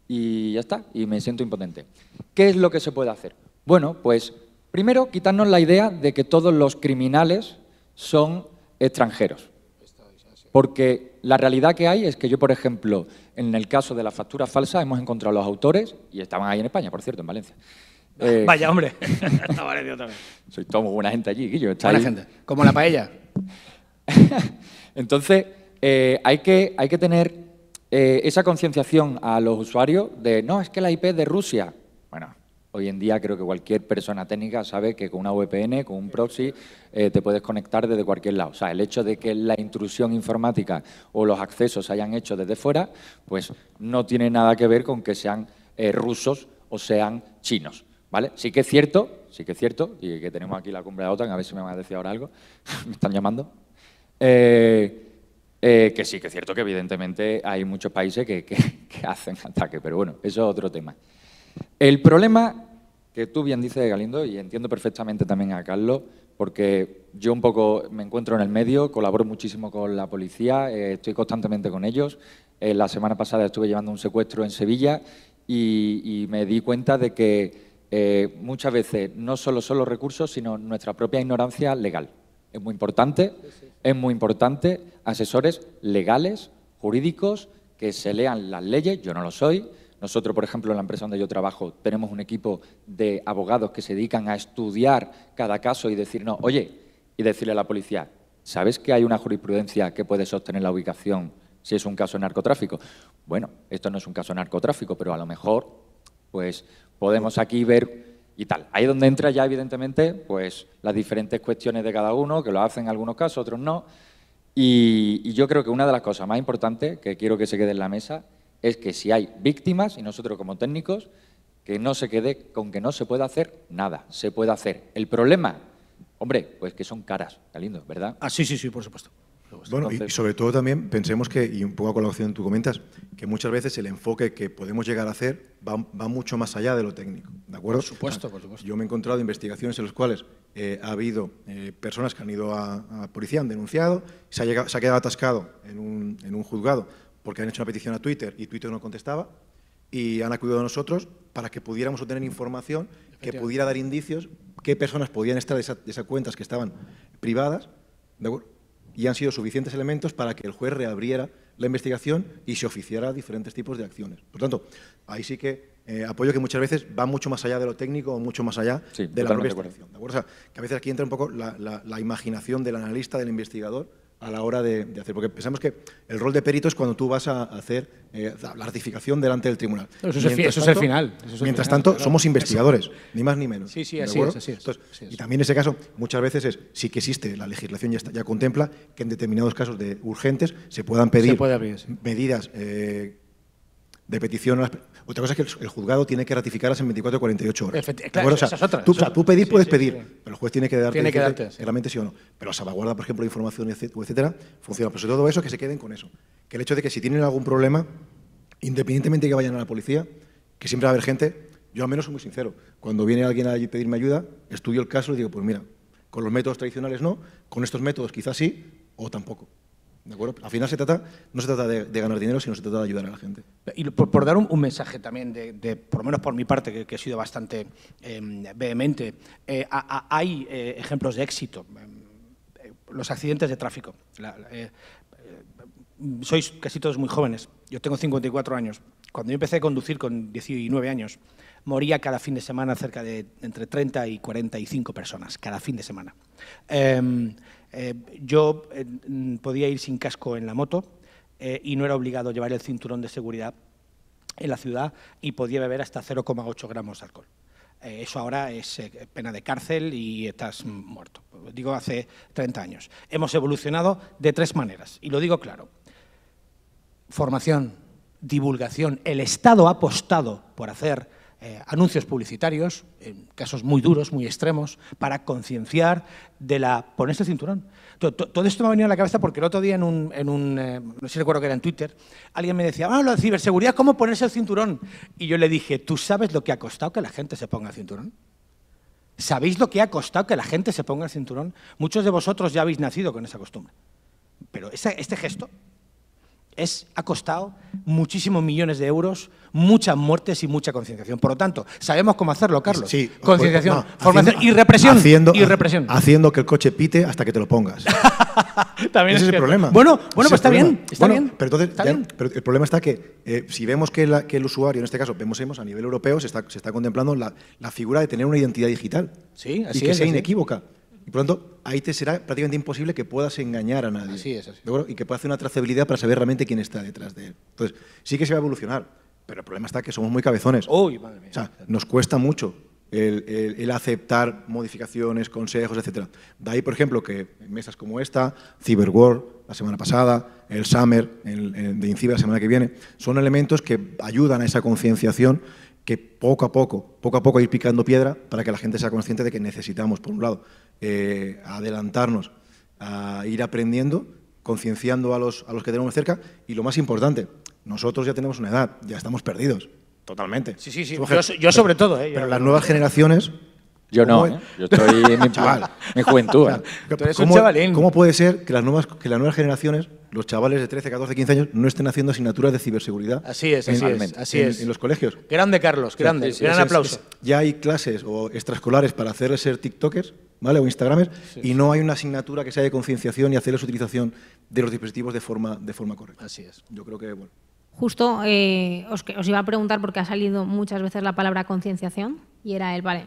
y ya está, y me siento impotente. ¿Qué es lo que se puede hacer? Bueno, pues primero quitarnos la idea de que todos los criminales son extranjeros. Porque la realidad que hay es que yo, por ejemplo, en el caso de las facturas falsas hemos encontrado los autores, y estaban ahí en España, por cierto, en Valencia. Vaya, hombre. Está Valencia otra vez. Soy todo muy buena gente allí, Guillo. Está Buena ahí. gente. Como la paella. Entonces, hay que tener esa concienciación a los usuarios de, no, es que la IP es de Rusia. Bueno, hoy en día creo que cualquier persona técnica sabe que con una VPN, con un proxy, te puedes conectar desde cualquier lado. O sea, el hecho de que la intrusión informática o los accesos se hayan hecho desde fuera, pues no tiene nada que ver con que sean rusos o sean chinos, ¿vale? Sí que es cierto, y que tenemos aquí la cumbre de la OTAN, a ver si me van a decir ahora algo, me están llamando, que sí que es cierto que evidentemente hay muchos países que hacen ataque, pero bueno, eso es otro tema. El problema que tú bien dices, Galindo, y entiendo perfectamente también a Carlos, porque yo un poco me encuentro en el medio, colaboro muchísimo con la policía, estoy constantemente con ellos. La semana pasada estuve llevando un secuestro en Sevilla y me di cuenta de que muchas veces no solo son los recursos, sino nuestra propia ignorancia legal. Es muy importante asesores legales, jurídicos, que se lean las leyes. Yo no lo soy. Nosotros, por ejemplo, en la empresa donde yo trabajo, tenemos un equipo de abogados que se dedican a estudiar cada caso y decirnos, oye, y decirle a la policía, ¿sabes que hay una jurisprudencia que puede sostener la ubicación si es un caso de narcotráfico? Bueno, esto no es un caso de narcotráfico, pero a lo mejor pues podemos aquí ver y tal. Ahí es donde entra ya, evidentemente, pues las diferentes cuestiones de cada uno, que lo hacen en algunos casos, otros no. Y yo creo que una de las cosas más importantes que quiero que se quede en la mesa es que si hay víctimas, y nosotros como técnicos, que no se quede con que no se puede hacer nada, se puede hacer. El problema, hombre, pues que son caras, Galindo, ¿verdad? Ah, sí, por supuesto. Bueno, y sobre todo también pensemos que, y un poco a colaboración tú comentas, que muchas veces el enfoque que podemos llegar a hacer va mucho más allá de lo técnico, ¿de acuerdo? Por supuesto, por supuesto. Yo me he encontrado investigaciones en las cuales ha habido personas que han ido a policía, han denunciado, se ha quedado atascado en un juzgado porque han hecho una petición a Twitter y Twitter no contestaba, y han acudido a nosotros para que pudiéramos obtener información que pudiera dar indicios qué personas podían estar de esas cuentas que estaban privadas, ¿de acuerdo? Y han sido suficientes elementos para que el juez reabriera la investigación y se oficiara diferentes tipos de acciones. Por tanto, ahí sí que apoyo que muchas veces va mucho más allá de lo técnico o mucho más allá de la propia investigación. ¿De acuerdo? O sea, que a veces aquí entra un poco la imaginación del analista, del investigador, a la hora de hacer. Porque pensamos que el rol de perito es cuando tú vas a hacer la ratificación delante del tribunal. Eso es el final. Mientras tanto, somos investigadores, ni más ni menos. Sí, así es. Entonces, y también en ese caso, muchas veces sí que existe, la legislación ya contempla que en determinados casos de urgentes se puedan pedir medidas de petición. Otra cosa es que el juzgado tiene que ratificarlas en 24 o 48 horas. Claro, esa es otra. Tú pedir, puedes pedir, pero el juez tiene que darte sí. realmente sí o no. Pero la salvaguarda, por ejemplo, de información, etcétera, funciona. Pero sobre todo eso, que se queden con eso. Que el hecho de que si tienen algún problema, independientemente de que vayan a la policía, que siempre va a haber gente, yo al menos soy muy sincero, cuando viene alguien a pedirme ayuda, estudio el caso y digo, pues mira, con los métodos tradicionales no, con estos métodos quizás sí o tampoco. ¿De acuerdo? Al final no se trata de ganar dinero, sino se trata de ayudar a la gente. Y por dar un mensaje también, por lo menos por mi parte, que he sido bastante vehemente, hay ejemplos de éxito. Los accidentes de tráfico. Sois casi todos muy jóvenes. Yo tengo 54 años. Cuando yo empecé a conducir con 19 años, moría cada fin de semana cerca de entre 30 y 45 personas, cada fin de semana. Yo podía ir sin casco en la moto y no era obligado a llevar el cinturón de seguridad en la ciudad y podía beber hasta 0,8 gramos de alcohol. Eso ahora es pena de cárcel y estás muerto. Digo, hace 30 años. Hemos evolucionado de 3 maneras, y lo digo claro. Formación, divulgación. El Estado ha apostado por hacer anuncios publicitarios, en casos muy duros, muy extremos, para concienciar de ponerse el cinturón. Todo esto me ha venido a la cabeza porque el otro día no sé si recuerdo que era en Twitter, alguien me decía, lo de ciberseguridad, ¿cómo ponerse el cinturón? Y yo le dije, ¿tú sabes lo que ha costado que la gente se ponga el cinturón? ¿Sabéis lo que ha costado que la gente se ponga el cinturón? Muchos de vosotros ya habéis nacido con esa costumbre. Pero este gesto ha costado muchísimos millones de euros, muchas muertes y mucha concienciación. Por lo tanto, sabemos cómo hacerlo, Carlos. Sí, concienciación, formación y represión. Represión. Haciendo que el coche pite hasta que te lo pongas. También ese es el problema. Bueno, pues está bien. Está bien. Pero el problema está que si vemos que el usuario, en este caso, vemos a nivel europeo, se está contemplando la figura de tener una identidad digital. Sí, así y que sea inequívoca. Y por lo tanto, ahí te será prácticamente imposible que puedas engañar a nadie. Así es. ¿De acuerdo? Y que puedas hacer una trazabilidad para saber realmente quién está detrás de él. Entonces, sí que se va a evolucionar, pero el problema está que somos muy cabezones. Uy, madre mía. O sea, nos cuesta mucho el aceptar modificaciones, consejos, etcétera. De ahí, por ejemplo, que en mesas como esta, Cyberworld la semana pasada, el Summer de INCIBE la semana que viene, son elementos que ayudan a esa concienciación que poco a poco ir picando piedra para que la gente sea consciente de que necesitamos, por un lado, adelantarnos a ir aprendiendo, concienciando a los que tenemos cerca y, lo más importante, nosotros ya tenemos una edad, ya estamos perdidos, totalmente. Sí. Yo sobre todo. Pero las nuevas generaciones... Yo no, yo estoy en mi juventud. Tú eres un chavalín. ¿Cómo puede ser que las nuevas generaciones, los chavales de 13, 14, 15 años, no estén haciendo asignaturas de ciberseguridad? Así es. En los colegios. Grande, Carlos, grande. Gran aplauso. Ya hay clases o extraescolares para hacerles ser tiktokers, ¿vale? O instagramers, y no hay una asignatura que sea de concienciación y hacerles utilización de los dispositivos de forma correcta. Así es. Yo creo que, Justo os iba a preguntar, porque ha salido muchas veces la palabra concienciación, y era vale,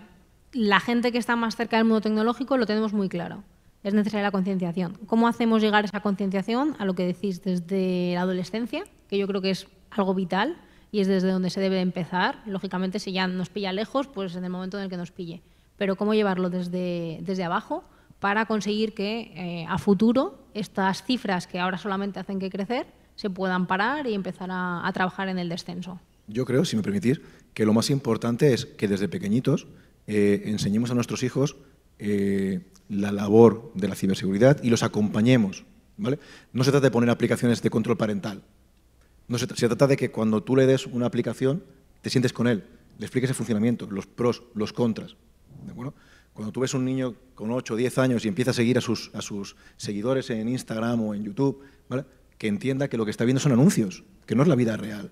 la gente que está más cerca del mundo tecnológico lo tenemos muy claro. Es necesaria la concienciación. ¿Cómo hacemos llegar esa concienciación a lo que decís desde la adolescencia? Que yo creo que es algo vital y es desde donde se debe empezar. Lógicamente, si ya nos pilla lejos, pues en el momento en el que nos pille. Pero ¿cómo llevarlo desde abajo para conseguir que a futuro estas cifras que ahora solamente hacen que crecer se puedan parar y empezar a trabajar en el descenso? Yo creo, si me permitís, que lo más importante es que desde pequeñitos enseñemos a nuestros hijos la labor de la ciberseguridad y los acompañemos, ¿vale? No se trata de poner aplicaciones de control parental. Se trata de que cuando tú le des una aplicación, te sientes con él, le expliques el funcionamiento, los pros, los contras, ¿de acuerdo? Cuando tú ves un niño con 8 o 10 años y empieza a seguir a sus seguidores en Instagram o en YouTube, ¿vale? Que entienda que lo que está viendo son anuncios, que no es la vida real.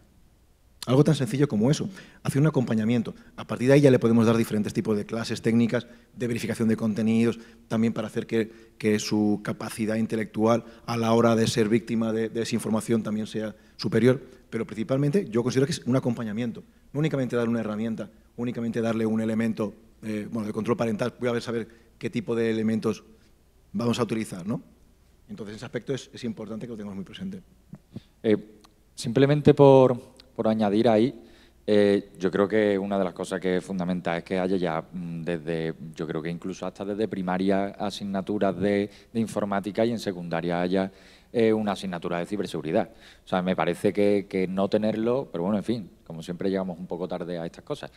Algo tan sencillo como eso, hacer un acompañamiento. A partir de ahí ya le podemos dar diferentes tipos de clases técnicas, de verificación de contenidos, también para hacer que su capacidad intelectual a la hora de ser víctima de desinformación también sea superior. Pero principalmente yo considero que es un acompañamiento, no únicamente darle una herramienta, únicamente darle un elemento de control parental. Voy a saber qué tipo de elementos vamos a utilizar, ¿no? Entonces, ese aspecto es importante que lo tengamos muy presente. Simplemente por añadir ahí, yo creo que una de las cosas que es fundamental es que haya ya desde, yo creo que incluso hasta desde primaria, asignaturas de informática, y en secundaria haya una asignatura de ciberseguridad. O sea, me parece que no tenerlo, pero bueno, en fin, como siempre llegamos un poco tarde a estas cosas.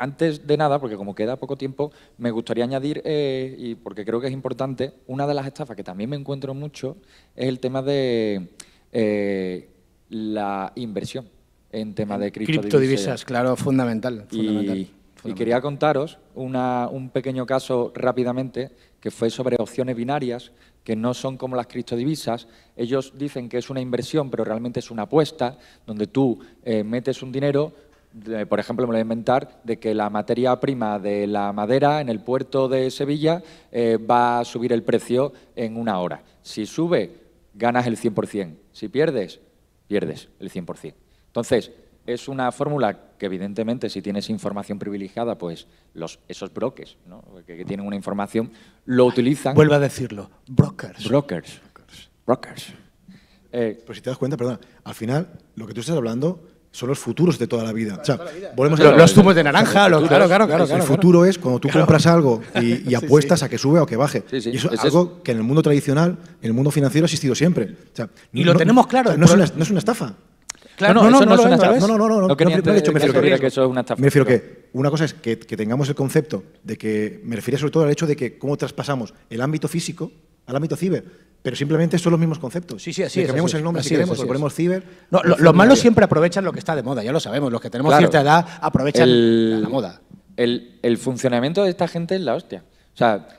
Antes de nada, porque como queda poco tiempo, me gustaría añadir, y porque creo que es importante, una de las estafas que también me encuentro mucho es el tema de la inversión en tema de criptodivisas, claro, fundamental. Y quería contaros un pequeño caso rápidamente que fue sobre opciones binarias, que no son como las criptodivisas. Ellos dicen que es una inversión, pero realmente es una apuesta, donde tú metes un dinero. Por ejemplo, me lo voy a inventar, de que la materia prima de la madera en el puerto de Sevilla va a subir el precio en 1 hora. Si sube, ganas el 100%. Si pierdes, pierdes el 100%. Entonces, es una fórmula que evidentemente si tienes información privilegiada, pues esos brokers, ¿no?, que tienen una información, lo utilizan. Vuelvo a decirlo, brokers. Pero si te das cuenta, perdona, al final lo que tú estás hablando son los futuros de toda la vida. O sea, los zumos de naranja, claro. El futuro es cuando tú compras algo y apuestas a que sube o que baje. Y eso es algo que en el mundo tradicional, en el mundo financiero, ha existido siempre. O sea, y lo tenemos claro. No es una estafa. Claro, no es una estafa. No. Me refiero que una cosa es que tengamos el concepto de que, me refiero sobre todo al hecho de que cómo traspasamos el ámbito físico al ámbito ciber. Pero simplemente son los mismos conceptos. Sí, así es. Cambiamos el nombre si queremos, lo ponemos ciber. No, los malos siempre aprovechan lo que está de moda, ya lo sabemos. Los que tenemos cierta edad aprovechan la moda. El funcionamiento de esta gente es la hostia. O sea,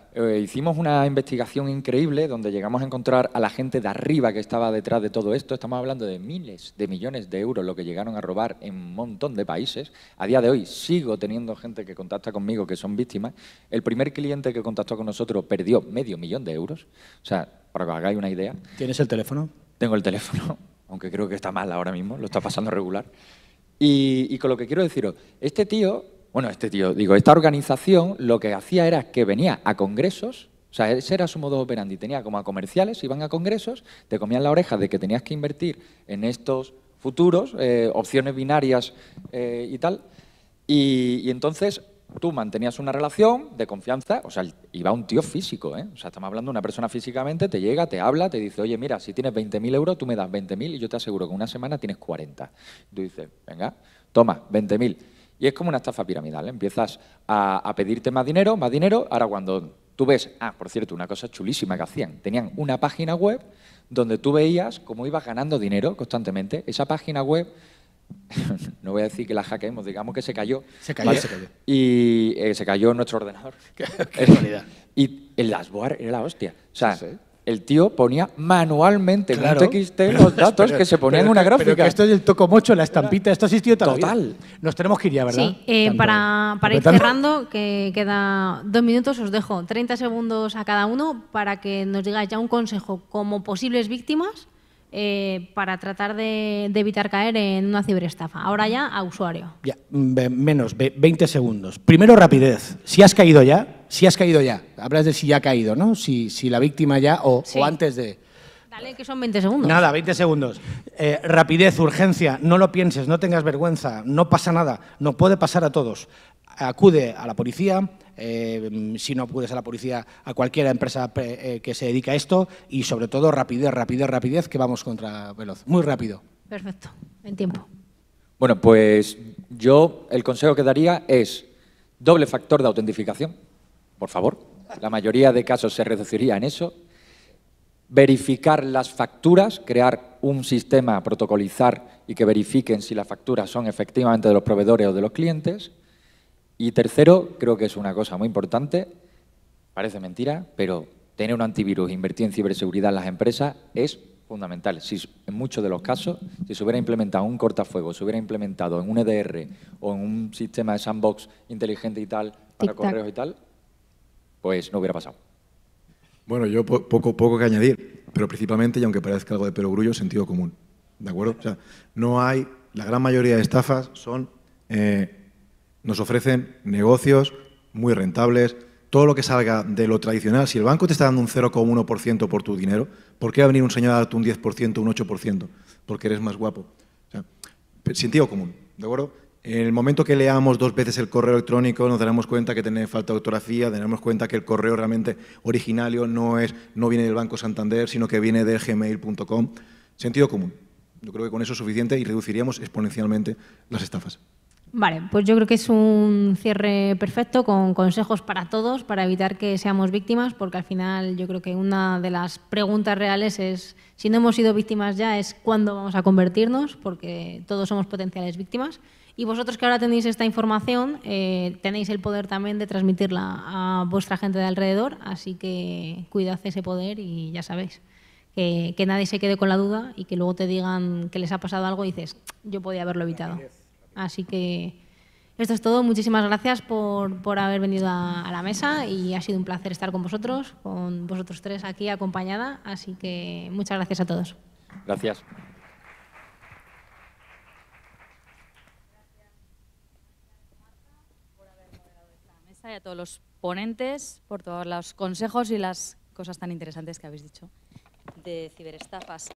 hicimos una investigación increíble donde llegamos a encontrar a la gente de arriba que estaba detrás de todo esto. Estamos hablando de miles de millones de euros lo que llegaron a robar en un montón de países. A día de hoy sigo teniendo gente que contacta conmigo que son víctimas. El primer cliente que contactó con nosotros perdió $500.000 de euros. O sea, para que os hagáis una idea. ¿Tienes el teléfono? Tengo el teléfono, aunque creo que está mal ahora mismo, lo está pasando regular. Y con lo que quiero deciros, esta organización lo que hacía era que venía a congresos, o sea, ese era su modus operandi, tenía como a comerciales, iban a congresos, te comían la oreja de que tenías que invertir en estos futuros, opciones binarias y tal, y entonces tú mantenías una relación de confianza, o sea, iba un tío físico, ¿eh? O sea, estamos hablando de una persona físicamente, te llega, te habla, te dice, oye, mira, si tienes 20.000 euros, tú me das 20.000 y yo te aseguro que en una semana tienes 40. Tú dices, venga, toma, 20.000. Y es como una estafa piramidal, ¿eh? Empiezas a pedirte más dinero, ahora cuando tú ves, por cierto, una cosa chulísima que hacían, tenían una página web donde tú veías cómo ibas ganando dinero constantemente. Esa página web, no voy a decir que la hackeemos, digamos que se cayó. ¿Vale? Y se cayó nuestro ordenador. Qué realidad. Y el dashboard era la hostia. O sea, el tío ponía manualmente en un TXT los datos que se ponían en una gráfica. Pero que esto es el tocomocho, la estampita, esto ha existido toda la vida. Total. Nos tenemos que ir ya, ¿verdad? Sí, para ir cerrando, que queda 2 minutos, os dejo 30 segundos a cada uno para que nos digáis ya un consejo como posibles víctimas para tratar de evitar caer en una ciberestafa. Ahora ya a usuario. Ya, menos, 20 segundos. Primero, rapidez. Si has caído ya, hablas de si ya ha caído, ¿no? Si la víctima ya o antes de... Dale, que son 20 segundos. Nada, 20 segundos. Rapidez, urgencia, no lo pienses, no tengas vergüenza, no pasa nada, no puede pasar a todos. Acude a la policía, si no acudes a la policía, a cualquier empresa que se dedica a esto y sobre todo rapidez, que vamos contra veloz. Muy rápido. Perfecto, en tiempo. Bueno, pues yo el consejo que daría es doble factor de autentificación, por favor. La mayoría de casos se reduciría en eso. Verificar las facturas, crear un sistema, protocolizar y que verifiquen si las facturas son efectivamente de los proveedores o de los clientes. Y tercero, creo que es una cosa muy importante, parece mentira, pero tener un antivirus, invertir en ciberseguridad en las empresas es fundamentales. Si, en muchos de los casos, si se hubiera implementado un cortafuegos, se hubiera implementado en un EDR o en un sistema de sandbox inteligente y tal, para correos y tal, pues no hubiera pasado. Bueno, yo poco que añadir, pero principalmente, y aunque parezca algo de perogrullo, sentido común. ¿De acuerdo? O sea, no hay, la gran mayoría de estafas son, nos ofrecen negocios muy rentables, todo lo que salga de lo tradicional. Si el banco te está dando un 0,1% por tu dinero, ¿por qué va a venir un señor a darte un 10%, un 8%? Porque eres más guapo. O sea, sentido común, ¿de acuerdo? En el momento que leamos 2 veces el correo electrónico nos daremos cuenta que tiene falta de ortografía, daremos cuenta que el correo realmente originario no viene del Banco Santander, sino que viene de gmail.com. Sentido común. Yo creo que con eso es suficiente y reduciríamos exponencialmente las estafas. Vale, pues yo creo que es un cierre perfecto con consejos para todos, para evitar que seamos víctimas, porque al final yo creo que una de las preguntas reales es, si no hemos sido víctimas ya, es cuándo vamos a convertirnos, porque todos somos potenciales víctimas. Y vosotros que ahora tenéis esta información, tenéis el poder también de transmitirla a vuestra gente de alrededor, así que cuidad ese poder y ya sabéis, que nadie se quede con la duda y que luego te digan que les ha pasado algo y dices, yo podía haberlo evitado. Así que esto es todo. Muchísimas gracias por haber venido a la mesa y ha sido un placer estar con vosotros 3 aquí acompañada. Así que muchas gracias a todos. Gracias. Y a todos los ponentes por todos los consejos y las cosas tan interesantes que habéis dicho de ciberestafas.